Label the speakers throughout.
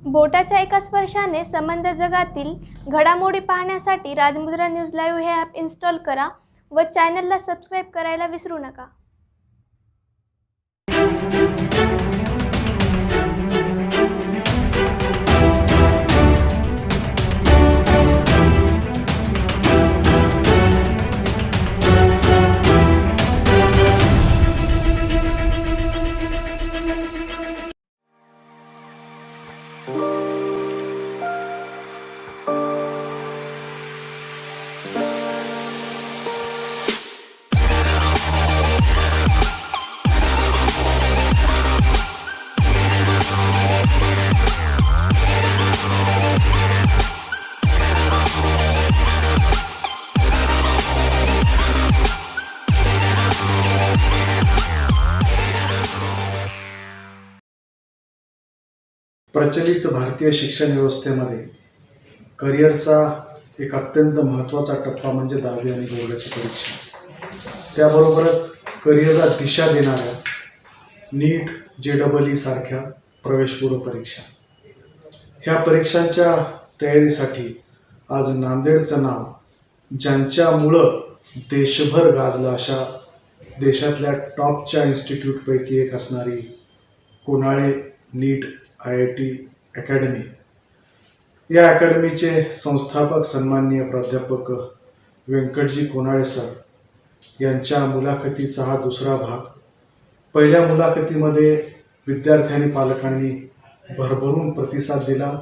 Speaker 1: बोटाच्या एका स्पर्शाने संबंध जगातील घडामोडी पाहण्यासाठी राजमुद्रा न्यूज लाईव्ह हे ॲप इन्स्टॉल करा व चॅनलला सबस्क्राईब करायला विसरू नका।
Speaker 2: प्रचलित भारतीय शिक्षण व्यवस्थेमध्ये करिअरचा एक अत्यंत महत्त्वाचा टप्पा म्हणजे 10वी आणि बोर्डाची परीक्षा। त्याबरोबरच करिअरला दिशा देणाऱ्या नीट, JEE सारख्या प्रवेशपूर्व परीक्षा। ह्या परीक्षांच्या तयारीसाठी आज नांदेडचं नाव ज्यांच्यामुळं देशभर गाजलं अशा देशातल्या टॉपच्या इन्स्टिट्यूटपैकी एक असणारी कोनाळे नीट IIT अकॅडमी, या अकॅडमीचे संस्थापक सन्माननीय प्राध्यापक व्यंकटजी कोनाळे सर यांच्या मुलाखतीचा हा दुसरा भाग। पहिल्या मुलाखतीमध्ये विद्यार्थ्यांनी पालकांनी भरभरून प्रतिसाद दिला।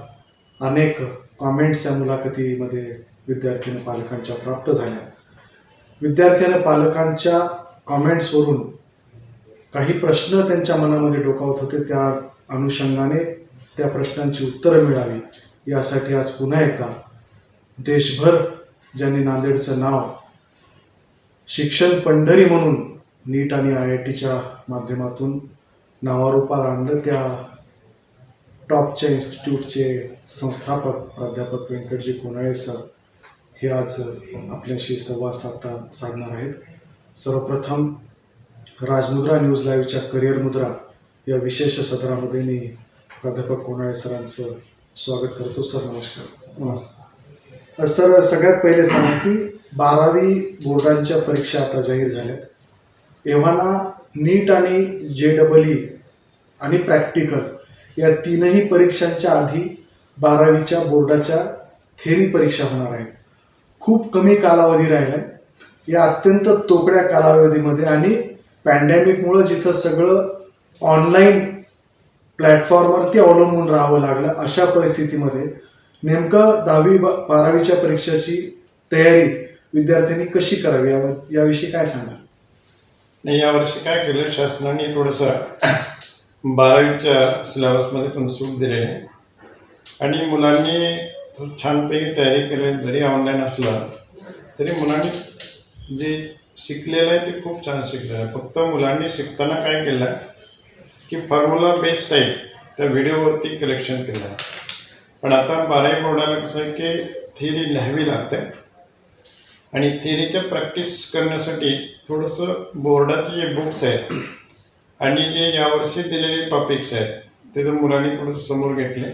Speaker 2: अनेक कॉमेंट्स या मुलाखतीमध्ये विद्यार्थ्यांनी पालकांच्या प्राप्त झाल्या। विद्यार्थ्यांनी पालकांच्या कॉमेंट्सवरून काही प्रश्न त्यांच्या मनामध्ये डोकावत होते, त्या अनुषंगाने त्या प्रश्नांची उत्तरं मिळावी यासाठी आज पुन्हा एकदा देशभर ज्यांनी नांदेडचं नाव शिक्षण पंढरी म्हणून नीट आणि IITच्या माध्यमातून नावारूपाला आणलं, त्या टॉपच्या इन्स्टिट्यूटचे संस्थापक प्राध्यापक व्यंकटजी कोनाळे सर हे आज आपल्याशी संवाद साधणार आहेत। सर्वप्रथम राजमुद्रा न्यूज लाईव्हच्या करिअर मुद्रा या विशेष सदरामध्ये मी प्राध्यापक कोनाळे सरांचं स्वागत करतो। सर नमस्कार। सर सगळ्यात पहिले सांगा की 12वी बोर्डांच्या परीक्षा आता जाहीर झाल्यात। एव्हाना नीट आणि JEE आणि प्रॅक्टिकल या तीनही परीक्षांच्या आधी 12वीच्या बोर्डाच्या थेरी परीक्षा होणार आहेत। खूप कमी कालावधी राहिलाय। या अत्यंत तोकड्या कालावधीमध्ये आणि पॅन्डेमिकमुळे जिथं सगळं ऑनलाईन प्लॅटफॉर्मवरती अवलंबून राहावं लागलं, अशा परिस्थितीमध्ये नेमकं 10वी 12वीच्या परीक्षेची तयारी विद्यार्थ्यांनी कशी करावी याविषयी काय सांगाल?
Speaker 3: नाही, यावर्षी काय केलं शासनाने, थोडंसं 12वीच्या सिलेबसमध्ये पण सूट दिलेली आहे आणि मुलांनी छानपैकी तयारी केली। जरी ऑनलाईन असलं तरी मुलांनी जे शिकलेलं आहे ते खूप छान शिकलेलं आहे। फक्त मुलांनी शिकताना काय केलं आहे की फॉर्म्युला बेस्ड टाईप त्या व्हिडिओवरती कलेक्शन केलं आहे। पण आता 12वी बोर्डाला कसं आहे की थिअरी लिहावी लागते आणि थिअरीच्या प्रॅक्टिस करण्यासाठी थोडंसं बोर्डाचे जे बुक्स आहेत आणि जे यावर्षी दिलेले टॉपिक्स आहेत ते जर मुलांनी थोडंसं समोर घेतले,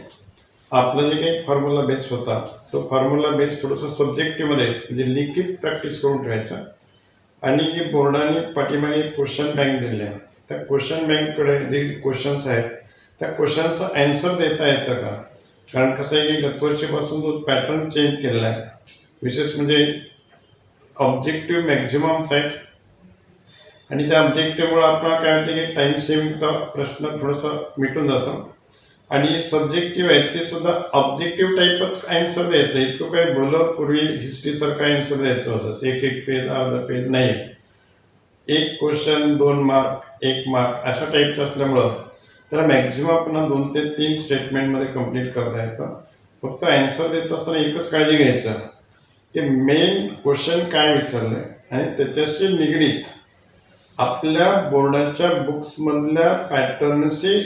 Speaker 3: आपलं जे काही फॉर्म्युला बेस होता तो फॉर्म्युला बेस थोडंसं सब्जेक्टिव्हमध्ये म्हणजे लिखित प्रॅक्टिस करून ठेवायचा आणि जे बोर्डाने पाठीमागे क्वेश्चन बँक दिले आहे त्या क्वेश्चन बँककडे जे क्वेश्चन्स आहेत त्या क्वेश्चनचं ॲन्सर देता येतं का? कारण कसं आहे की गतवर्षीपासून जो पॅटर्न चेंज केलेला आहे, विशेष म्हणजे ऑब्जेक्टिव्ह मॅक्झिमम्स आहेत आणि त्या ऑब्जेक्टिव्हमुळे आपल्याला काय होतं की टाईम सेविंगचा प्रश्न थोडासा मिटून जातो आणि सब्जेक्टिव्ह आहे ते सुद्धा ऑब्जेक्टिव्ह टाईपच ॲन्सर द्यायचं। इतकं काही बोललं पूर्वी हिस्ट्रीसारखं ॲन्सर द्यायचं असंच एक पेज अर्धा पेज नाही, एक क्वेश्चन 2 मार्क 1 मार्क अशा टाईपचं असल्यामुळं त्याला मॅक्झिमम पुन्हा 2 ते 3 स्टेटमेंटमध्ये कंप्लीट करता येतं। फक्त ॲन्सर देत असताना एकच काळजी घ्यायचं की मेन क्वेश्चन काय विचारलं आहे आणि त्याच्याशी निगडीत आपल्या बोर्डाच्या बुक्समधल्या पॅटर्नशी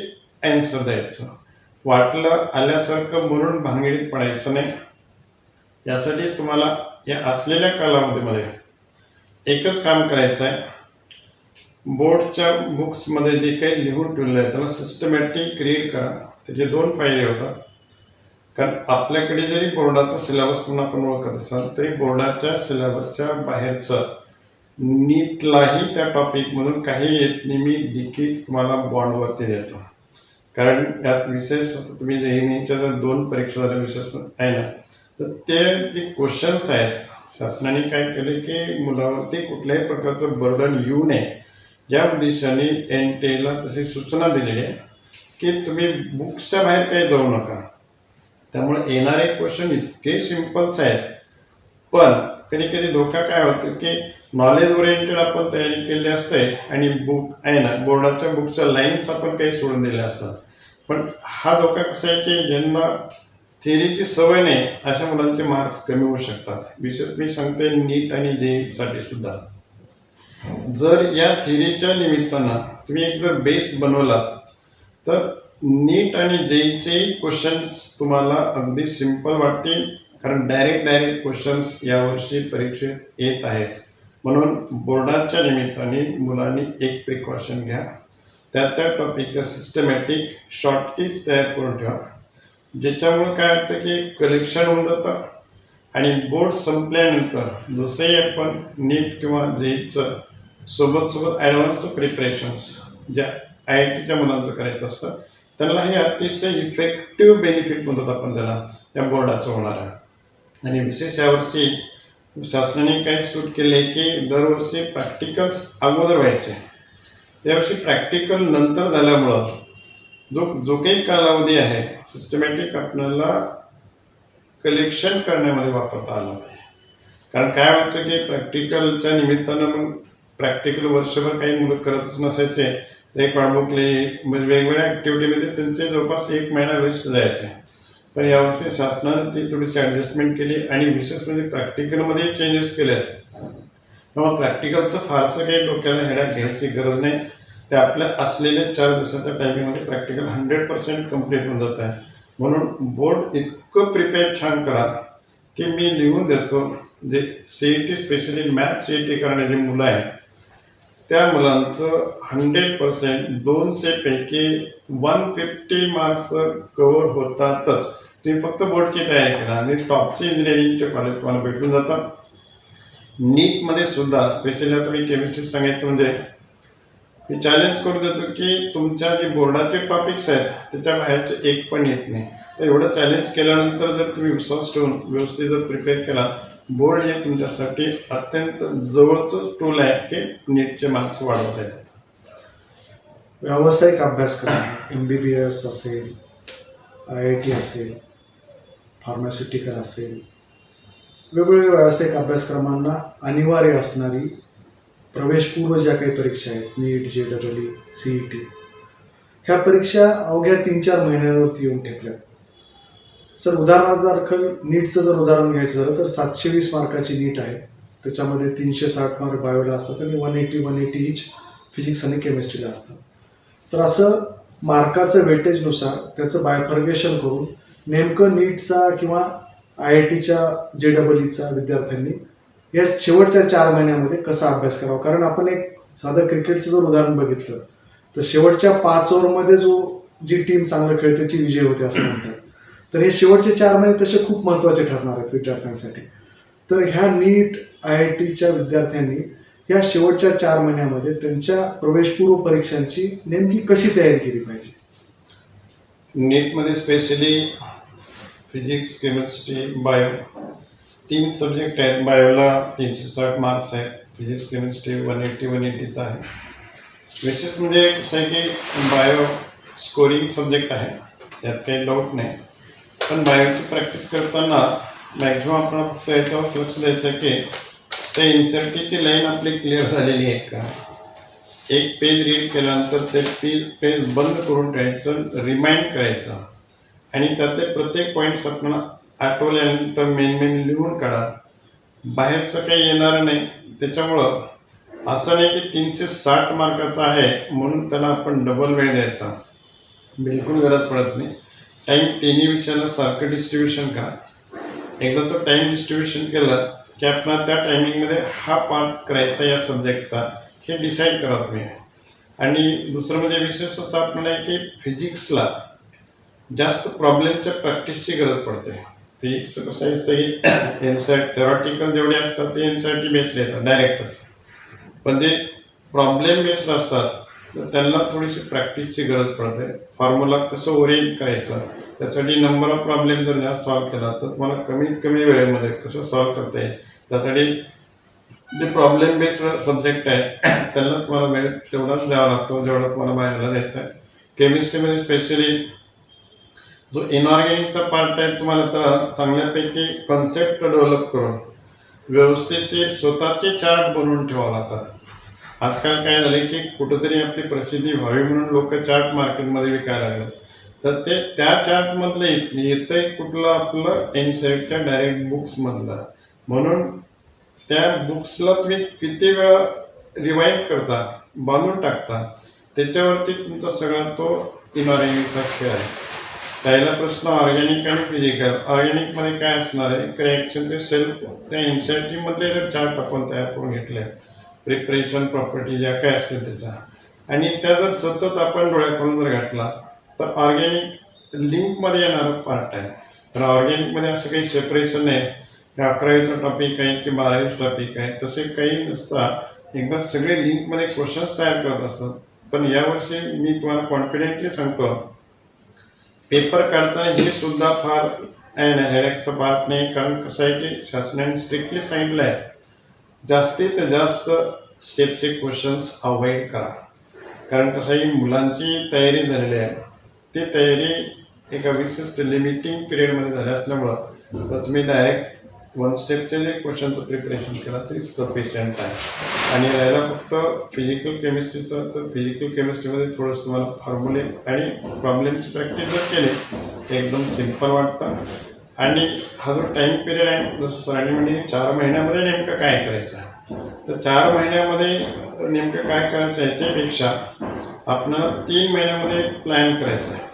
Speaker 3: ॲन्सर द्यायचं। वाटलं आल्यासारखं म्हणून भानगडीत पडायचं नाही। यासाठी तुम्हाला या असलेल्या कालावधीमध्ये एकच काम करायचं आहे, बोर्डच्या बुक्समध्ये जे काही लिहून ठेवलेलं आहे त्याला सिस्टमॅटिक रीड करा। त्याचे 2 फायदे होतात। कारण आपल्याकडे जरी बोर्डाचा सिलेबस म्हणून आपण ओळखत असाल तरी बोर्डाच्या सिलेबसच्या बाहेरचं नीटलाही त्या टॉपिकमधून काही येत नाही. मी लिखित तुम्हाला बॉन्डवरती देतो. कारण यात विशेष आता तुम्ही नेहमीच्या जर 2 परीक्षा झाल्या विशेष आहे ना, तर ते जे क्वेश्चन्स आहेत शासनाने काय केले की मुलावरती कुठल्याही प्रकारचं बर्डन येऊ नये या उद्देशाने NTA तशी सूचना दिलेली आहे की तुम्ही बुक्सच्या बाहेर काही जाऊ नका. त्यामुळे येणारे क्वेश्चन इतके सिम्पल्स आहेत, पण कधी कधी धोका काय होतो की नॉलेज ओरिएंटेड आपण तयारी केली असते आणि बुक आहे ना बोर्डाच्या बुकच्या लाईन्स आपण काही सोडून दिल्या असतात. पण हा धोका कसा आहे की ज्यांना थिअरीची सवय नाही अशा मुलांचे मार्क्स कमी होऊ शकतात. विशेष मी सांगते नीट आणि JEE सुद्धा. जर या थिअरीच्या निमित्तानं तुम्ही एक जर बेस बनवलात तर नीट आणि JEEचे क्वेश्चन्स तुम्हाला अगदी सिम्पल वाटतील. कारण डायरेक्ट क्वेश्चन्स यावर्षी परीक्षेत येत आहेत. म्हणून बोर्डाच्या निमित्ताने मुलांनी एक प्रिकॉशन घ्या. त्या टॉपिकच्या सिस्टमॅटिक शॉर्टकीज तयार करून ठेवा, ज्याच्यामुळे काय होतं की कलेक्शन होऊन जातं आणि बोर्ड संपल्यानंतर जसंही आपण नीट किंवा JEEचं सोबत ॲडव्हान्स प्रिपरेशन्स ज्या IITच्या मुलांचं करायचं असतं त्यांना हे अतिशय इफेक्टिव्ह बेनिफिट म्हणतात आपण त्याला त्या बोर्डाचं होणार आहे. आणि विशेष यावर्षी शासनाने काय सूट केले की दरवर्षी प्रॅक्टिकल्स अगोदर व्हायचे, त्यावर्षी प्रॅक्टिकल नंतर झाल्यामुळं जो काही कालावधी आहे सिस्टमॅटिक आपल्याला कलेक्शन करण्यामध्ये वापरता आलं पाहिजे. कारण काय व्हायचं की प्रॅक्टिकलच्या निमित्तानं मग प्रॅक्टिकल वर्षभर काही मुलं करतच नसायचे. रेकॉर्ड बुक म्हणजे वेगवेगळ्या ॲक्टिव्हिटीमध्ये त्यांचे जवळपास 1 महिना वेस्ट जायचे. पण यावर्षी शासनाने ती थोडीशी ॲडजस्टमेंट केली आणि विशेष म्हणजे प्रॅक्टिकलमध्ये चेंजेस केले आहेत. त्यामुळे प्रॅक्टिकलचं फारसं काही डोक्याला हेड्याक घ्यायची गरज नाही. ते आपल्या असलेल्या 4 दिवसाच्या टायमिंगमध्ये प्रॅक्टिकल 100% कम्प्लीट होऊन जात आहे. म्हणून बोर्ड इतकं प्रिपेअर छान करा की मी लिहून देतो जे CET स्पेशली मॅथ CET करणारे मुलं आहेत त्या मुलांचं 100% 200पैकी 150 मार्क्स कव्हर होतातच. तुम्ही फक्त बोर्डची तयारी करा आणि टॉपचे इंजिनिअरिंगचे कॉलेज तुम्हाला भेटून जातात. नीटमध्ये सुद्धा स्पेशली आता मी केमिस्ट्री सांगायचं म्हणजे मी चॅलेंज करू देतो की तुमच्या जे बोर्डाचे टॉपिक्स आहेत त्याच्या बाहेरचे एक पण येत नाही. तर एवढं चॅलेंज केल्यानंतर जर तुम्ही विश्वास ठेवून व्यवस्थित जर प्रिपेअर केला, बोर्ड हे तुमच्यासाठी अत्यंत जवळचं टूल आहे की नीटचे मार्क्स वाढवता येतात.
Speaker 2: व्यावसायिक अभ्यासक्रम MBBS असेल, IIT असेल, फार्मास्युटिकल असेल, वेगवेगळ्या व्यावसायिक अभ्यासक्रमांना अनिवार्य असणारी प्रवेशपूर्व ज्या काही परीक्षा आहेत नीट, JEE, CET, ह्या परीक्षा अवघ्या 3-4 महिन्यांवरती येऊन ठेपल्या. सर उदाहरणार्थ नीटचं जर उदाहरण घ्यायचं झालं तर 720 मार्काची नीट आहे. त्याच्यामध्ये 360 मार्क बायोला असतात आणि 180 इच फिजिक्स आणि केमिस्ट्रीला असतात. तर असं मार्काचं वेटेजनुसार त्याचं बायफर्गेशन करून नेमकं नीटचा किंवा IITच्या JEEचा विद्यार्थ्यांनी या शेवटच्या 4 महिन्यामध्ये कसा अभ्यास करावा. कारण आपण एक साधं क्रिकेटचं जर उदाहरण बघितलं तर शेवटच्या 5 ओव्हरमध्ये जी टीम चांगलं खेळते ती विजय होते असं म्हणतात. तर हे शेवटचे 4 महिने तसे खूप महत्त्वाचे ठरणार आहेत विद्यार्थ्यांसाठी. तर ह्या नीट IITच्या विद्यार्थ्यांनी या शेवटच्या 4 महिन्यामध्ये त्यांच्या प्रवेशपूर्व परीक्षांची नेमकी कशी तयारी केली पाहिजे.
Speaker 3: नीटमध्ये specially physics, chemistry, bio 3 subject आहेत. बायोला 360 मार्क्स आहेत, फिजिक्स केमिस्ट्री 180चा आहे. विशेष म्हणजे कसं आहे की बायो स्कोरिंग सब्जेक्ट आहे, यात काही डाऊट नाही. पण बायोची प्रॅक्टिस करताना मॅक्झिमम आपण फक्त याच्यावर लक्ष द्यायचं आहे की त्या इन्सर्टीची लाईन आपली क्लिअर झालेली आहे का. एक पेज रीड केल्यानंतर ते पेज बंद करून ठेवायचं, रिमाइंड करायचं आणि त्यातले प्रत्येक पॉईंट्स आपल्याला आठवल्यानंतर मेन लिहून काढा. बाहेरचं काही येणार नाही. त्याच्यामुळं असं नाही की 360 मार्काचा आहे म्हणून त्याला आपण डबल वेळ द्यायचा, बिलकुल गरज पडत नाही. टाईम 3 विषयाला सारखं डिस्ट्रीब्युशन करा. एकदा तो टाईम डिस्ट्रीब्युशन केलं की आपला त्या टायमिंगमध्ये हा पार्ट करायचा या सब्जेक्टचा हे डिसाईड करा तुम्ही. आणि दुसरं म्हणजे विशेष असं आपल्याला आहे की फिजिक्सला जास्त प्रॉब्लेमच्या प्रॅक्टिसची गरज पडते. फिजिक्सचं कसं असतं की एनसाईट थेरॉटिकल जेवढे असतात ते एनसाईटी बेस्ड येतात डायरेक्टच, पण जे प्रॉब्लेम बेस्ड असतात तर त्यांना थोडीशी प्रॅक्टिसची गरज पडते. फॉर्म्युला कसं ओरिएंट करायचं, त्यासाठी नंबर ऑफ प्रॉब्लेम जर जास्त सॉल्व केला तर तुम्हाला कमीत कमी वेळेमध्ये कसं सॉल्व करता येईल, त्यासाठी जे प्रॉब्लेम बेस्ड सब्जेक्ट आहेत त्यांना तुम्हाला वेळ तेवढाच द्यावा लागतो जेवढा तुम्हाला बाहेरला द्यायचा आहे. केमिस्ट्रीमध्ये स्पेशली जो इनऑर्गॅनिकचा पार्ट आहे तुम्हाला तर चांगल्यापैकी कन्सेप्ट डेव्हलप करून व्यवस्थितशीर स्वतःचे चार्ट बनवून ठेवावं लागतात. आजकाल काय झालं की कुठंतरी आपली प्रसिद्धी व्हावी म्हणून लोक चार्ट मार्केटमध्ये विकायला लागले, तर ते त्या चार्टमधलं येतंय कुठलं आपलं एनसाईटच्या डायरेक्ट बुक्समधलं, म्हणून त्या बुक्सला तुम्ही किती वेळा रिवाईंड करता, बांधून टाकता, त्याच्यावरती तुमचा सगळा तो इनऑर्गॅनिकचा खेळ आहे. पहिला प्रश्न ऑर्गॅनिक आणि फिजिकल. ऑर्गॅनिकमध्ये काय असणार आहे, रिॲक्शनचे सेल्फ त्या एन्झायटीमधले जर चार्ट आपण तयार करून घेतले, प्रिपरेशन प्रॉपर्टी ज्या काय असतील त्याच्या, आणि त्या जर सतत आपण डोळ्याकडून जर घातला तर ऑर्गॅनिक लिंकमध्ये येणारा पार्ट आहे. तर ऑर्गॅनिकमध्ये असं काही सेपरेशन नाही की 11वीचा टॉपिक आहे की 12वीचा टॉपिक आहे, तसे काही नसता. एकदा सगळे लिंकमध्ये क्वेश्चन्स तयार करत असतात. पण यावर्षी मी तुम्हाला कॉन्फिडेंटली सांगतो, पेपर काढताना हे सुद्धा फार हेडेकचा पार्ट नाही. कारण कसं आहे की शासनाने स्ट्रिक्टली सांगितलं आहे जास्तीत जास्त स्टेपचे क्वेश्चन्स अवॉइड करा. कारण कसं आहे मुलांची तयारी झालेली आहे, ती तयारी एका विशिष्ट लिमिटिंग पिरियडमध्ये झाली असल्यामुळं तर तुम्ही डायरेक्ट 1 स्टेपचे जे क्वेश्चनचं प्रिपरेशन केला तरी सफिशियंट आहे. आणि राहिला फक्त फिजिकल केमिस्ट्रीचं, तर फिजिकल केमिस्ट्रीमध्ये थोडंसं तुम्हाला फॉर्म्युले आणि प्रॉब्लेमची प्रॅक्टिस जर केली तर एकदम सिम्पल वाटतं. आणि हा जो टाईम पिरियड आहे जसं सरांनी म्हणजे 4 महिन्यामध्ये नेमकं काय करायचं आहे, तर 4 महिन्यामध्ये नेमकं काय करायचं याच्यापेक्षा आपल्याला 3 महिन्यामध्ये प्लॅन करायचं आहे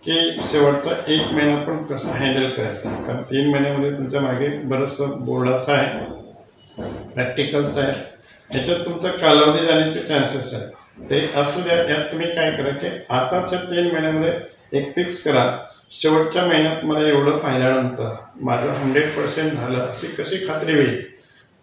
Speaker 3: की शेवटचा 1 महिना पण कसं हँडल करायचा आहे. कारण 3 महिन्यामध्ये तुमच्या मागे बरंचसं बोर्डाचं आहे, प्रॅक्टिकल्स आहेत, ह्याच्यात तुमचा कालावधी जाण्याचे चान्सेस आहेत. ते असू द्या, यात तुम्ही काय करा की आताच्या 3 महिन्यामध्ये एक फिक्स करा, शेवटच्या महिन्यात मला एवढं पाहिल्यानंतर माझं 100% झालं अशी कशी खात्री होईल.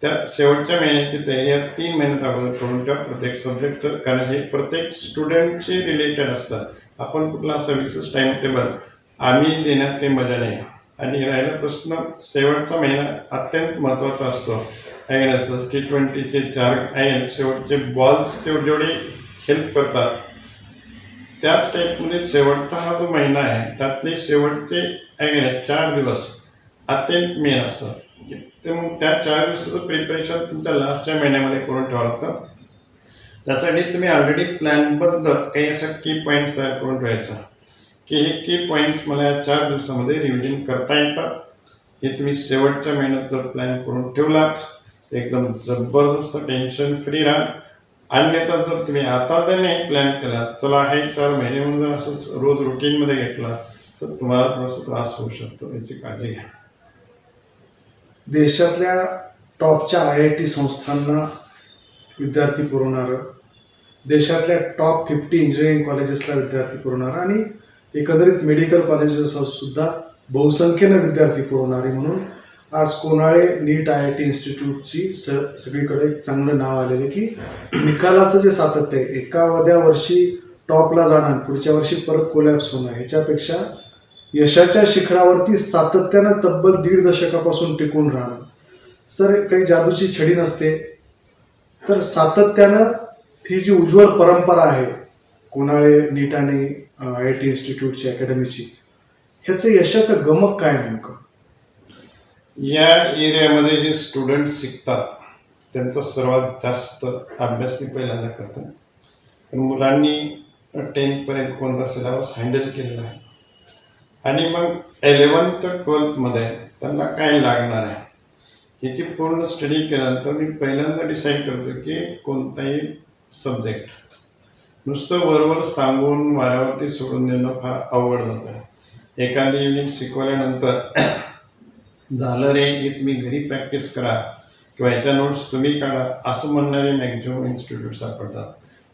Speaker 3: त्या शेवटच्या महिन्याची तयारी या 3 महिन्यात अगोदर करून ठेवा प्रत्येक सब्जेक्टचं. कारण हे प्रत्येक स्टुडंटशी रिलेटेड असतं. आपण कुठला असा विशेष टाईम टेबल आम्ही देण्यात काही मजा नाही. आणि राहिला प्रश्न, शेवटचा महिना अत्यंत महत्त्वाचा असतो. आहे ना सर, T20चे 4 आहे ना शेवटचे बॉल्स जेवढे हेल्प करतात, त्याच टाईपमध्ये शेवटचा हा जो महिना आहे त्यातले शेवटचे आहे ना 4 दिवस अत्यंत मेन असतात. ते मग त्या 4 दिवसाचं प्रिपरेशन तुमच्या लास्टच्या महिन्यामध्ये करून ठेवावं लागतं. त्यासाठी तुम्ही ऑलरेडी प्लॅनबद्ध काही अशा की पॉईंट्स तयार करून ठेवायचा की हे की पॉईंट्स मला या 4 दिवसामध्ये रिव्हिजन करता येतात. हे तुम्ही शेवटच्या महिन्यात जर प्लॅन करून ठेवलात एकदम जबरदस्त टेन्शन फ्री राहा. अन्यथा जर तुम्ही आता जर नाही प्लॅन केला, चला हे 4 महिने म्हणून जर असंच रोज रुटीनमध्ये घेतला तर तुम्हाला थोडासा त्रास होऊ शकतो, याची काळजी घ्या.
Speaker 2: देशातल्या टॉपच्या IIT संस्थांना विद्यार्थी पुरवणारं, देशातल्या टॉप 50 इंजिनिअरिंग कॉलेजेसला विद्यार्थी पुरवणारं आणि एकंदरीत मेडिकल कॉलेजेस सुद्धा बहुसंख्येनं विद्यार्थी पुरवणारे म्हणून आज कोनाळे नीट IIT इन्स्टिट्यूटची सगळीकडे एक चांगलं नाव आलेलं की निकालाचं जे सातत्य आहे, एका वर्षी टॉपला जाणं, पुढच्या वर्षी परत कोलॅप्स होणं, ह्याच्यापेक्षा यशाच्या शिखरावरती सातत्यानं तब्बल 1.5 दशकापासून टिकून राहणं. सर, काही जादूची छडी नसते, तर सातत्यानं ही जी उज्ज्वल परंपरा आहे कोनाळे नीट आणि IIT इन्स्टिट्यूटची अकॅडमीची, ह्याचं यशाचं गमक काय नेमकं?
Speaker 3: या एरियामध्ये जे स्टुडंट शिकतात त्यांचा सर्वात जास्त अभ्यास मी पहिल्यांदा करतो. तर मुलांनी 10th कोणता सिलेबस हँडल केलेला आहे आणि मग 11th 12th त्यांना काय लागणार आहे ह्याची पूर्ण स्टडी केल्यानंतर मी पहिल्यांदा डिसाईड करतो की कोणताही सब्जेक्ट नुसतं वरवर सांगून वाऱ्यावरती सोडून देणं फार अवघड जातं. एखादी युनिट शिकवल्यानंतर झालं रे, हे तुम्ही घरी प्रॅक्टिस करा किंवा याच्या नोट्स तुम्ही काढा असं म्हणणारे मॅक्झिमम इन्स्टिट्यूट सापडतात.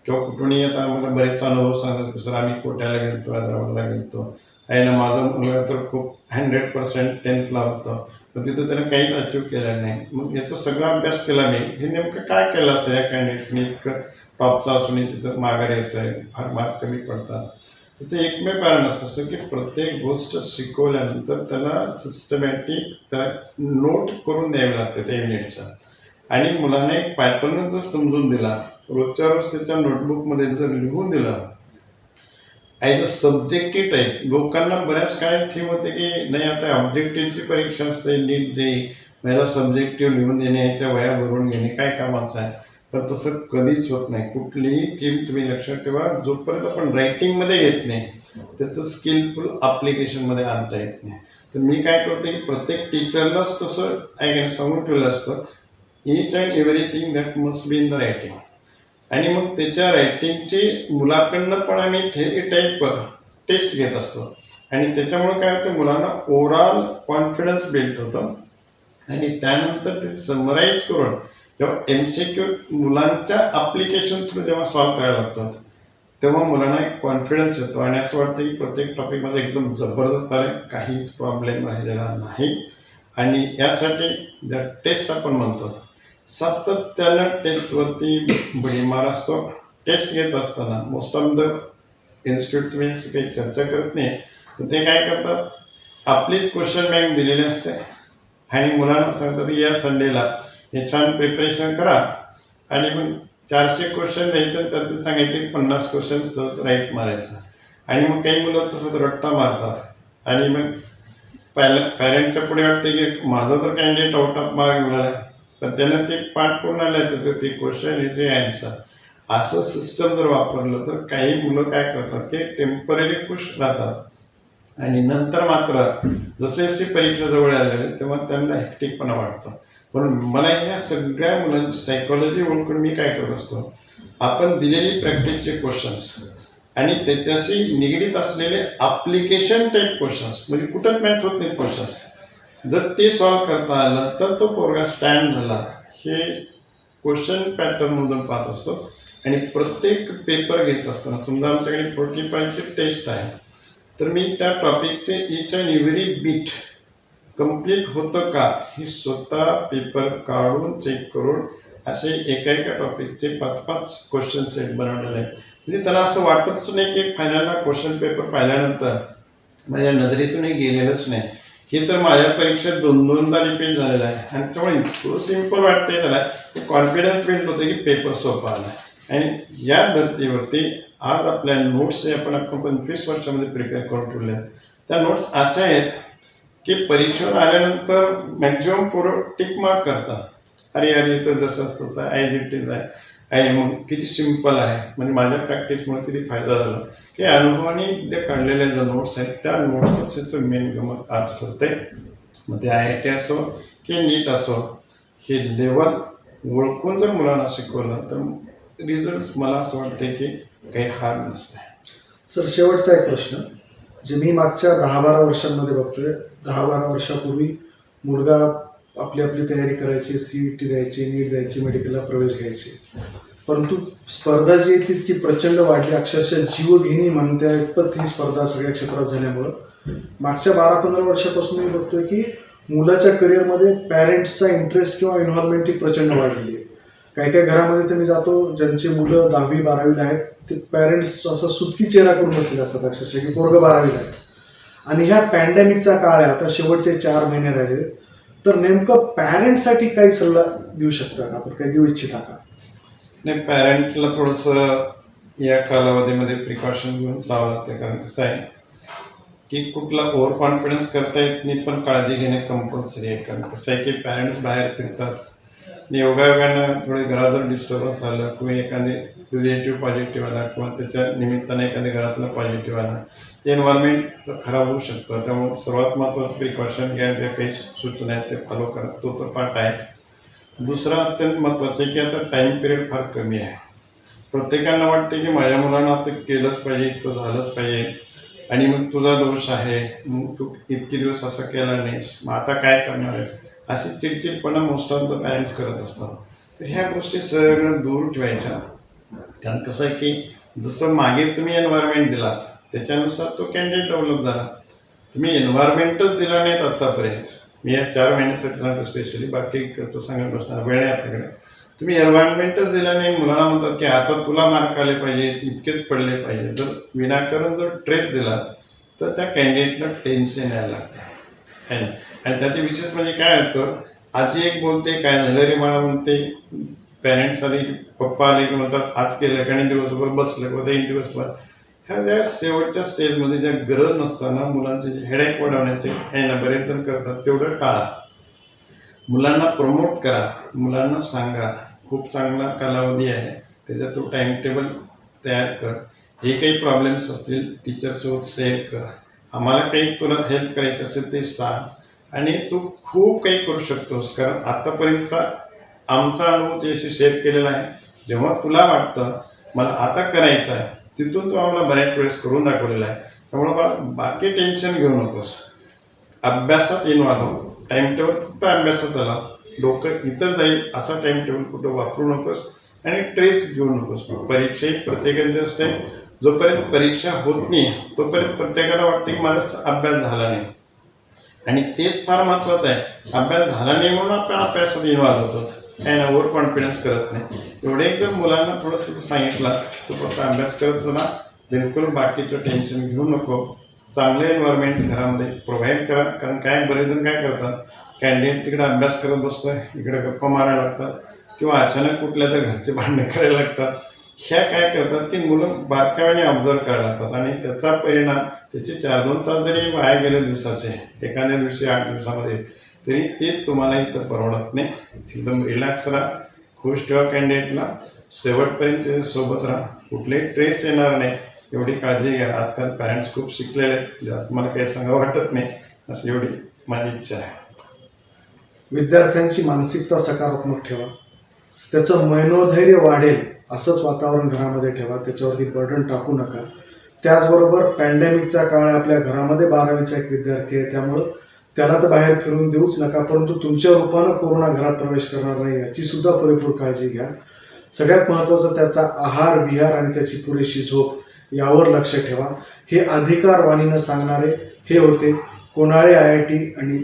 Speaker 3: किंवा कुठूनही आता आम्हाला बरेच अनुभव सांगतात की सर आम्ही कोट्याला गेलतो, हैदराबादला गेलतो. आहे ना, माझा मुलगा तर खूप 100% 10thला होता, पण तिथं त्यानं काहीच अचीव केलं नाही. मग याचा सगळा अभ्यास केला मी, हे नेमकं काय केलं असं या कॅन्डिडेटने इतकं टॉपचा असूनही तिथं माघार येतोय, फार मार्क कमी पडतात. त्याचं एकमेव कारण असतं सर की प्रत्येक गोष्ट शिकवल्यानंतर त्याला सिस्टमॅटिक त्या नोट करून द्यावी लागते त्या युनिटच्या. आणि मुलांना एक पॅटर्न जर समजून दिला, रोजच्या रोज त्याच्या नोटबुकमध्ये जर लिहून दिलं ॲज अ सब्जेक्टिव्ह टाईप. लोकांना बऱ्याच काय थीम होते की नाही आता ऑब्जेक्टिव्हची परीक्षा असते, नीट देई, माझा सब्जेक्टिव्ह लिहून देणे, याच्या वया भरून घेणे काय कामाचं आहे. पण तसं कधीच होत नाही. कुठलीही थीम तुम्ही लक्षात ठेवा, जोपर्यंत आपण रायटिंगमध्ये येत नाही त्याचं स्किलफुल ॲप्लिकेशनमध्ये आणता येत नाही. तर मी काय करतो की प्रत्येक टीचरलाच तसं सांगून ठेवलं असतं, each and everything that must be in the writing. आणि मग त्याच्या रायटिंगची मुलाकडनं पण आम्ही थेरी टाईप टेस्ट घेत असतो. आणि त्याच्यामुळे काय होतं, मुलांना ओव्हरऑल कॉन्फिडन्स बिल्ड होतं. आणि त्यानंतर ते समराईज करून जेव्हा MCQ मुलांच्या ॲप्लिकेशन थ्रू जेव्हा सॉल्व्ह करायला लागतात तेव्हा मुलांना एक कॉन्फिडन्स येतो आणि असं वाटतं की प्रत्येक टॉपिकमध्ये एकदम जबरदस्त आले, काहीच प्रॉब्लेम राहिलेला नाही. आणि यासाठी ज्या टेस्ट आपण म्हणतो सातत्यानं टेस्टवरती भडीमार असतो. टेस्ट घेत असताना मोस्ट ऑफ द इन्स्टिट्यूटची मी काही चर्चा करत नाही, पण ते काय करतात, आपलीच क्वेश्चन बँक दिलेली असते आणि मुलांना सांगतात की या संडेला हे छान प्रिपरेशन करा आणि मग 400 क्वेश्चन द्यायचे, त्यात सांगायचे 50 क्वेश्चन सहज राईट मारायचं. आणि मग काही मुलं तसं रट्टा मारतात आणि मग पॅरेंटच्या पुढे वाटते की माझा तर कॅन्डिडेट आउट ऑफ मार्क मिळाला, पण त्यानं ते पाठ पूर्ण आलं त्याचं ते क्वेश्चन इज ॲन्सर. असं सिस्टम जर वापरलं तर काही मुलं काय करतात की टेम्पररी खुश राहतात आणि नंतर मात्र जसे जशी परीक्षा जवळ आलेली तेव्हा त्यांना हेक्टिकपणा वाटतो. म्हणून मला या सगळ्या मुलांची सायकॉलॉजी ओळखून मी काय करत असतो, आपण दिलेली प्रॅक्टिसचे क्वेश्चन्स आणि त्याच्याशी निगडीत असलेले ॲप्लिकेशन टाईप क्वेश्चन्स, म्हणजे कुठंच मॅच होत नाही क्वेश्चन्स, जर ते सॉल्व्ह करता आलं तर तो पोरगा स्टँड झाला. हे क्वेश्चन पॅटर्नमधून पाहत असतो. आणि प्रत्येक पेपर घेत असताना समजा आमच्याकडे 45ची टेस्ट आहे, तर मी त्या टॉपिकचे each and every bit complete होतं का हे स्वतः पेपर काढून चेक करून असे एका टॉपिकचे 5-5 क्वेश्चन सेट बनवलेले आहे. म्हणजे त्याला असं वाटतच नाही की फायनलला क्वेश्चन पेपर पाहिल्यानंतर माझ्या नजरेतून हे गेलेलंच नाही. हे तर माझ्या परीक्षेत 2-2दा रिपीट झालेलं आहे आणि त्यामुळे इतकं सिम्पल वाटतंय त्याला, कॉन्फिडन्स बिल्ड होतं की पेपर सोपा आला. आणि या धर्तीवरती आज आपल्या नोट्स जे आपण 25 वर्षामध्ये प्रिपेअर करून ठेवले आहेत, त्या नोट्स अशा आहेत की परीक्षेवर आल्यानंतर मॅक्झिमम पोरं टिक मार्क करतात, अरे इथं जसं तसं ॲज इट इज आहे. आणि मग किती सिम्पल आहे, म्हणजे माझ्या प्रॅक्टिसमुळे किती फायदा झाला की अनुभवाने जे काढलेल्या ज्या नोट्स आहेत त्या नोट्सच मेन गमत आज ठरते. मग ते IIT असो की नीट असो, हे लेवल ओळखून जर मुलांना शिकवलं तर रिझल्ट मला असं वाटतं की काही हार्ड नसते.
Speaker 2: सर शेवटचा एक प्रश्न, जे मी मागच्या 10-12 वर्षांमध्ये बघतोय, 10-12 वर्षापूर्वी मुलगा आपली आपली तयारी करायची, CET द्यायची, नीट द्यायची, मेडिकलला प्रवेश घ्यायचे, परंतु स्पर्धा जी आहे तितकी प्रचंड वाढली, अक्षरशः जीवघेणी म्हणत्या इतपत ही स्पर्धा सगळ्या क्षेत्रात झाल्यामुळं मागच्या 12-15 वर्षापासून मी बघतोय की मुलाच्या करिअरमध्ये पॅरेंट्सचा इंटरेस्ट किंवा इन्व्हॉल्वमेंट ही प्रचंड वाढलेली आहे. काही काही घरामध्ये तर मी जातो, ज्यांची मुलं 10वी-12वीला आहेत, ते पॅरेंट्स असा सुटकी चेहरा करून बसलेले असतात अक्षरशः की पोरगं 12वीला आहे. आणि ह्या पॅन्डेमिकचा काळ आहे, आता शेवटचे 4 महिने राहिले, तर नेमकं पॅरेंट्ससाठी काही सल्ला देऊ शकता का, आपण काही देऊ इच्छिता का?
Speaker 3: नाही, पॅरेंटला थोडंसं या कालावधीमध्ये प्रिकॉशन घेऊनच लावावं लागतं. कारण कसं आहे की कुठला ओव्हर कॉन्फिडन्स करता येत नाही, पण काळजी घेणे कंपल्सरी आहे. कारण कसं आहे की पॅरेंट्स बाहेर फिरतात, योगायोगानं थोडे घरात जर डिस्टर्बन्स आलं किंवा एखादे रिलेटिव्ह पॉझिटिव्ह आला किंवा त्याच्या निमित्ताने एखाद्या घरातला पॉझिटिव्ह आला, ते एन्व्हायरमेंट खराब होऊ शकतं. त्यामुळे सर्वात महत्त्वाचं प्रिकॉशन घ्या, ज्या काही सूचना आहेत ते फॉलो करा, तो तर पाठ आहे. दुसरा अत्यंत महत्त्वाचं आहे की आता टाईम पिरियड फार कमी आहे. प्रत्येकांना वाटते की माझ्या मुलांना आता केलंच पाहिजे, इतकं झालंच पाहिजे आणि मग तुझा दोष आहे, मग तू इतके दिवस असं केला नाहीस, मग आता काय करणार आहे, अशी चिडचिडपणा मोस्ट ऑफ द पॅरेंट्स करत असतात. तर ह्या गोष्टी सगळ्या दूर ठेवायच्या कारण कसं आहे की जसं मागे तुम्ही एन्व्हायरमेंट दिलात त्याच्यानुसार तो कॅन्डिडेट डेव्हलप झाला. तुम्ही एन्व्हायरमेंटच दिला नाहीत आत्तापर्यंत. मी या 4 महिन्यासाठी सांगतो स्पेशली, बाकी इकडचं सांगत बसणार वेळ आहे आपल्याकडे. तुम्ही एन्व्हायरमेंटच दिला नाही, मुलांना म्हणतात की आता तुला मार्क आले पाहिजे, इतकेच पडले पाहिजे. जर विनाकारण जर ट्रेस दिला तर त्या कॅन्डिडेटला टेन्शन यायला लागतं आहे ना. आणि त्यात विशेष म्हणजे काय होतं, आजी एक बोलते काय झालं रे मला म्हणते, पॅरेंट्स आले, पप्पा आले की म्हणतात आज केलं का नाही, दिवसभर बसलं किंवा 3 दिवसभर. ह्या ज्या शेवटच्या स्टेजमध्ये ज्या गरज नसताना मुलांचे हेडॅक वाढवण्याचे आहे ना बरेच जण करतात, तेवढं टाळा. मुलांना प्रमोट करा, मुलांना सांगा खूप चांगला कालावधी आहे, त्याच्यात तो टाईम टेबल तयार कर. जे काही प्रॉब्लेम्स असतील टीचरसोबत शेअर कर. आम्हाला काही तुला हेल्प करायची असेल ते सांग. आणि तू खूप काही करू शकतोस, कारण आत्तापर्यंतचा आमचा अनुभव तुझ्याशी शेअर केलेला आहे. जेव्हा तुला वाटतं मला आता करायचं आहे, तिथून तू आम्हाला बऱ्याच वेळेस करून दाखवलेला आहे. त्यामुळं बाकी टेन्शन घेऊ नकोस, अभ्यासात इन्व्हॉल्व हो. टाईम टेबल फक्त अभ्यासाचा लाव, डोकं इतर जाईल असा टाईम टेबल कुठं वापरू नकोस. आणि ट्रेस घेऊ नकोस. परीक्षा ही प्रत्येकाची असते, जोपर्यंत परीक्षा होत नाही तोपर्यंत प्रत्येकाला वाटते की माझा अभ्यास झाला नाही. आणि तेच फार महत्त्वाचं आहे, अभ्यास झाला नाही म्हणून आपण अभ्यासात इन्व्हॉल्व होतो, काय ना ओव्हर कॉन्फिडन्स करत नाही. एवढे जर मुलांना थोडंसं सांगितलं तर फक्त अभ्यास करत चला, बिलकुल बाकीचं टेन्शन घेऊ नको. चांगलं एन्व्हायरमेंट घरामध्ये प्रोव्हाइड करा. कारण काय बरेच जण काय करतात, कॅन्डिडेट तिकडे अभ्यास करत बसतोय, इकडे गप्पा मारायला लागतात किंवा अचानक कुठल्या तर घरचे भांडणे करायला लागतात. ह्या काय करतात की मुलं बारकाव्याने ऑब्झर्व करायला लागतात आणि त्याचा परिणाम त्याचे 4-2 तास जरी वाया गेले दिवसाचे एखाद्या दिवशी 8 दिवसामध्ये, तरी ते तुम्हाला इथं परवडत नाही. एकदम रिलॅक्स राहा, खुश ठेवा कॅन्डिडेटला, शेवटपर्यंत त्याच्यासोबत राहा, कुठलेही ट्रेस येणार नाही एवढी काळजी घ्या. आजकाल पॅरेंट्स खूप शिकलेले आहेत, जास्त मला काही सांगावं वाटत नाही, असं एवढी माझी इच्छा आहे.
Speaker 2: विद्यार्थ्यांची मानसिकता सकारात्मक ठेवा, त्याचं मनोधैर्य वाढेल असंच वातावरण घरामध्ये ठेवा, त्याच्यावरती बर्डन टाकू नका. त्याचबरोबर पॅन्डेमिकचा काळ आपल्या घरामध्ये 12वीचा एक विद्यार्थी आहे, त्यामुळं त्याला तर बाहेर फिरून देऊच नका, परंतु तुमच्या रूपानं कोरोना घरात प्रवेश करणार नाही याची सुद्धा पुरेपूर काळजी घ्या. सगळ्यात महत्त्वाचं त्याचा आहार विहार आणि त्याची पुरेशी झोप यावर लक्ष ठेवा. हे अधिकारवाणीनं सांगणारे हे होते कोनाळे IIT आणि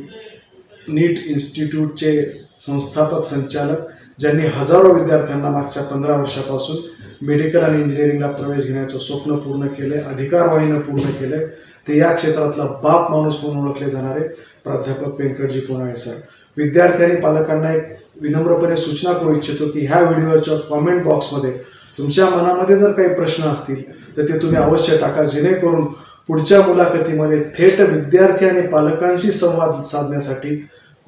Speaker 2: नीट इन्स्टिट्यूटचे संस्थापक संचालक, ज्यांनी हजारो विद्यार्थ्यांना मागच्या 15 वर्षापासून मेडिकल आणि इंजिनिअरिंगला प्रवेश घेण्याचं स्वप्न पूर्ण केले, अधिकारवाणीनं पूर्ण केले. ते या क्षेत्रातला बाप माणूस म्हणून ओळखले जाणारे प्राध्यापक व्यंकटजी कोनाळे सर. विद्यार्थी आणि पालकांना एक विनम्रपणे सूचना करू इच्छितो की ह्या व्हिडिओच्या कॉमेंट बॉक्समध्ये तुमच्या मनामध्ये जर काही प्रश्न असतील तर ते तुम्ही अवश्य टाका, जेणेकरून पुढच्या मुलाखतीमध्ये थेट विद्यार्थी आणि पालकांशी संवाद साधण्यासाठी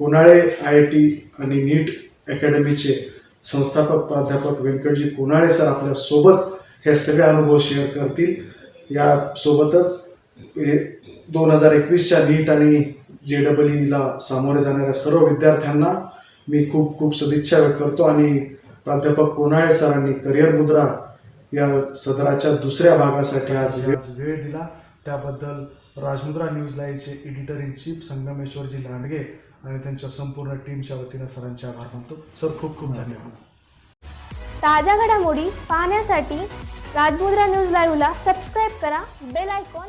Speaker 2: कोनाळे IIT आणि नीट अकॅडमीचे संस्थापक प्राध्यापक व्यंकटजी कोनाळे सर आपल्या सोबत हे सगळे अनुभव शेअर करतील. यासोबतच 2021च्या नीट आणि JEEला सामोरे जाणाऱ्या सर्व विद्यार्थ्यांना मी खूप खूप सदिच्छा व्यक्त करतो. आणि प्राध्यापक कोनाळे सरांनी करिअर मुद्रा या सदराच्या दुसऱ्या भागासाठी आज वेळ दिला, त्याबद्दल राजमुद्रा न्यूज लाईव्हचे एडिटर इन चीफ संगमेश्वरजी लांडगे आणि त्यांच्या संपूर्ण टीमच्या वतीनं सरांचे आभार मानतो. सर खूप खूप धन्यवाद.
Speaker 1: ताज्या घडामोडी पाहण्यासाठी राजमुद्रा न्यूज लाईव्हला सबस्क्राईब करा, बेल आयकॉन